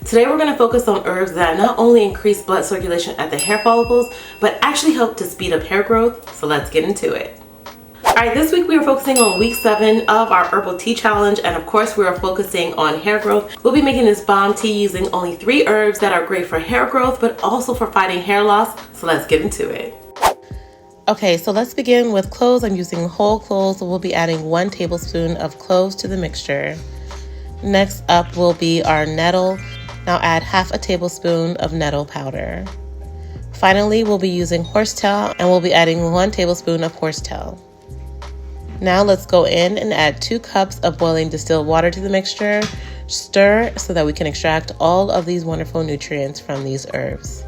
Today we're going to focus on herbs that not only increase blood circulation at the hair follicles, but actually help to speed up hair growth. So let's get into it. Alright, this week we are focusing on week 7 of our herbal tea challenge, and of course we are focusing on hair growth. We'll be making this bomb tea using only 3 herbs that are great for hair growth, but also for fighting hair loss. So let's get into it. Okay, so let's begin with cloves. I'm using whole cloves, so we'll be adding 1 tablespoon of cloves to the mixture. Next up will be our nettle. Now add half a tablespoon of nettle powder. Finally, we'll be using horsetail, and we'll be adding 1 tablespoon of horsetail. Now let's go in and add 2 cups of boiling distilled water to the mixture. Stir so that we can extract all of these wonderful nutrients from these herbs.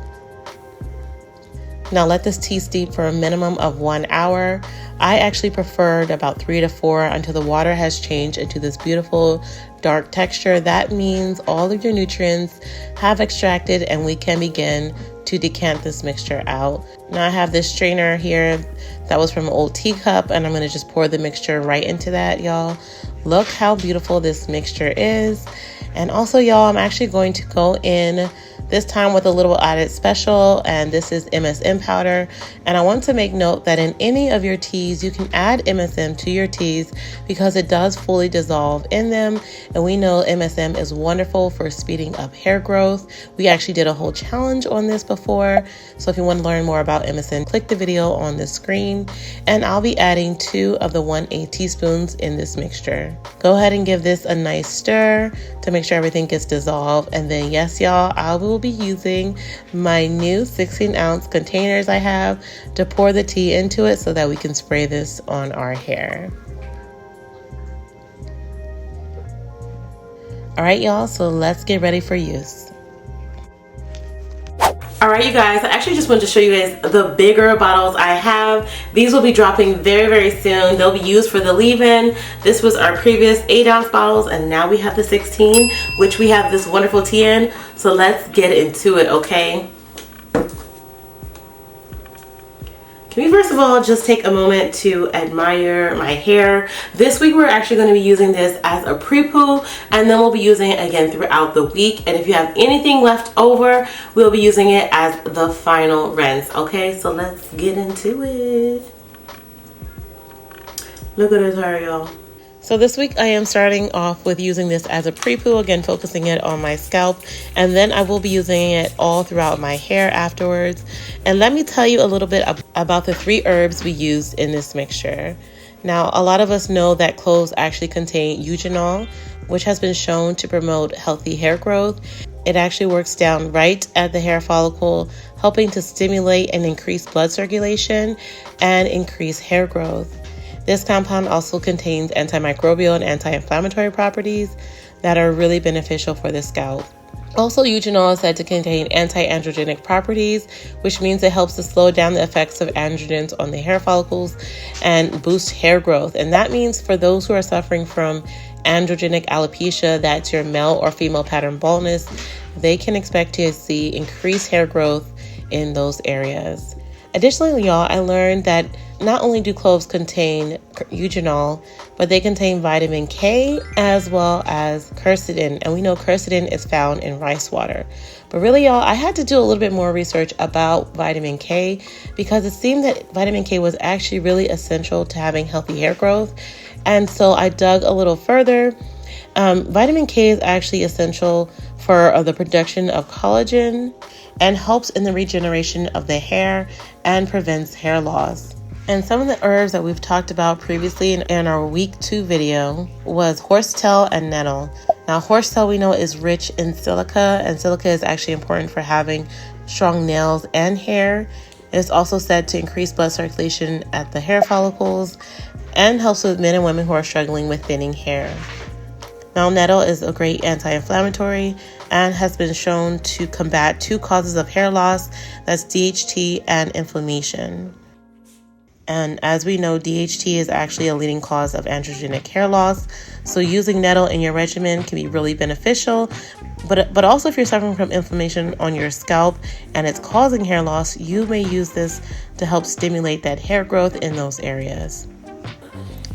Now let this tea steep for a minimum of 1 hour. I actually preferred about 3 to 4 until the water has changed into this beautiful dark texture. That means all of your nutrients have extracted and we can begin to decant this mixture out. Now I have this strainer here that was from an old teacup, and I'm going to just pour the mixture right into that, y'all. Look how beautiful this mixture is. And also, y'all, I'm actually going to go in this time with a little added special, and this is MSM powder. And I want to make note that in any of your teas, you can add MSM to your teas because it does fully dissolve in them. And we know MSM is wonderful for speeding up hair growth. We actually did a whole challenge on this before. So if you want to learn more about MSM, click the video on the screen. And I'll be adding 2 of the 1/8 teaspoons in this mixture. Go ahead and give this a nice stir to make sure everything gets dissolved. And then yes, y'all, I will be using my new 16-ounce containers I have to pour the tea into it so that we can spray this on our hair. All right, y'all, so let's get ready for use. Alright, you guys, I actually just wanted to show you guys the bigger bottles I have. These will be dropping very, very soon. They'll be used for the leave-in. This was our previous 8-ounce bottles, and now we have the 16, which we have this wonderful tea in. So let's get into it, okay? Can we first of all just take a moment to admire my hair? This week we're actually going to be using this as a pre-poo, and then we'll be using it again throughout the week. And if you have anything left over, we'll be using it as the final rinse. Okay, so let's get into it. Look at this hair, y'all. So this week I am starting off with using this as a pre-poo, again focusing it on my scalp, and then I will be using it all throughout my hair afterwards. And let me tell you a little bit about the 3 herbs we used in this mixture. Now, a lot of us know that cloves actually contain eugenol, which has been shown to promote healthy hair growth. It actually works down right at the hair follicle, helping to stimulate and increase blood circulation and increase hair growth. This compound also contains antimicrobial and anti-inflammatory properties that are really beneficial for the scalp. Also, eugenol is said to contain anti-androgenic properties, which means it helps to slow down the effects of androgens on the hair follicles and boost hair growth. And that means for those who are suffering from androgenic alopecia, that's your male or female pattern baldness, they can expect to see increased hair growth in those areas. Additionally, y'all, I learned that not only do cloves contain eugenol, but they contain vitamin K as well as quercetin. And we know quercetin is found in rice water. But really, y'all, I had to do a little bit more research about vitamin K because it seemed that vitamin K was actually really essential to having healthy hair growth. And so I dug a little further. Vitamin K is actually essential for the production of collagen and helps in the regeneration of the hair and prevents hair loss. And some of the herbs that we've talked about previously in our week 2 video was horsetail and nettle. Now, horsetail we know is rich in silica, and silica is actually important for having strong nails and hair. It's also said to increase blood circulation at the hair follicles and helps with men and women who are struggling with thinning hair. Now, nettle is a great anti-inflammatory and has been shown to combat 2 causes of hair loss, that's DHT and inflammation. And as we know, DHT is actually a leading cause of androgenic hair loss. So using nettle in your regimen can be really beneficial. But also if you're suffering from inflammation on your scalp and it's causing hair loss, you may use this to help stimulate that hair growth in those areas.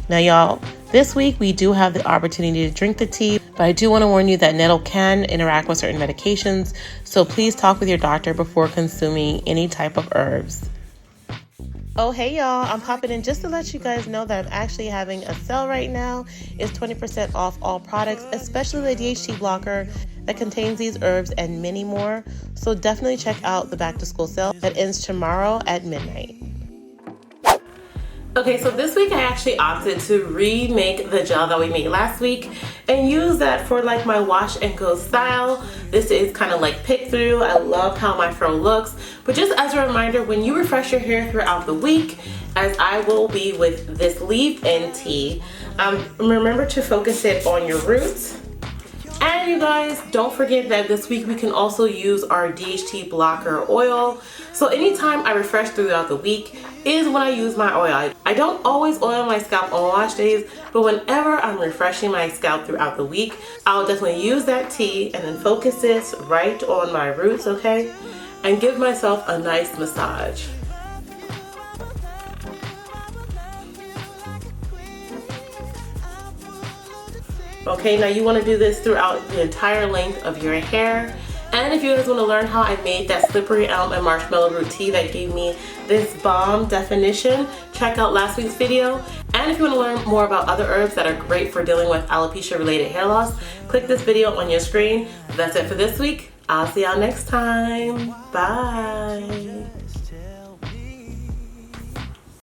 Now, y'all, This week, we do have the opportunity to drink the tea, but I do want to warn you that nettle can interact with certain medications, so please talk with your doctor before consuming any type of herbs. Oh, hey y'all, I'm popping in just to let you guys know that I'm actually having a sale right now. It's 20% off all products, especially the DHT blocker that contains these herbs and many more. So definitely check out the back to school sale that ends tomorrow at midnight. Okay, so this week I actually opted to remake the gel that we made last week and use that for like my wash and go style. This is kind of like pick through. I love how my fro looks. But just as a reminder, when you refresh your hair throughout the week, as I will be with this leave-in tea, remember to focus it on your roots. And you guys, don't forget that this week we can also use our DHT blocker oil. So anytime I refresh throughout the week is when I use my oil. I don't always oil my scalp on wash days, but whenever I'm refreshing my scalp throughout the week, I'll definitely use that tea and then focus this right on my roots, okay? And give myself a nice massage. Okay, now you want to do this throughout the entire length of your hair. And if you guys want to learn how I made that slippery elm and marshmallow root tea that gave me this bomb definition, check out last week's video. And if you want to learn more about other herbs that are great for dealing with alopecia related hair loss, click this video on your screen. That's it for this week. I'll see y'all next time. Bye.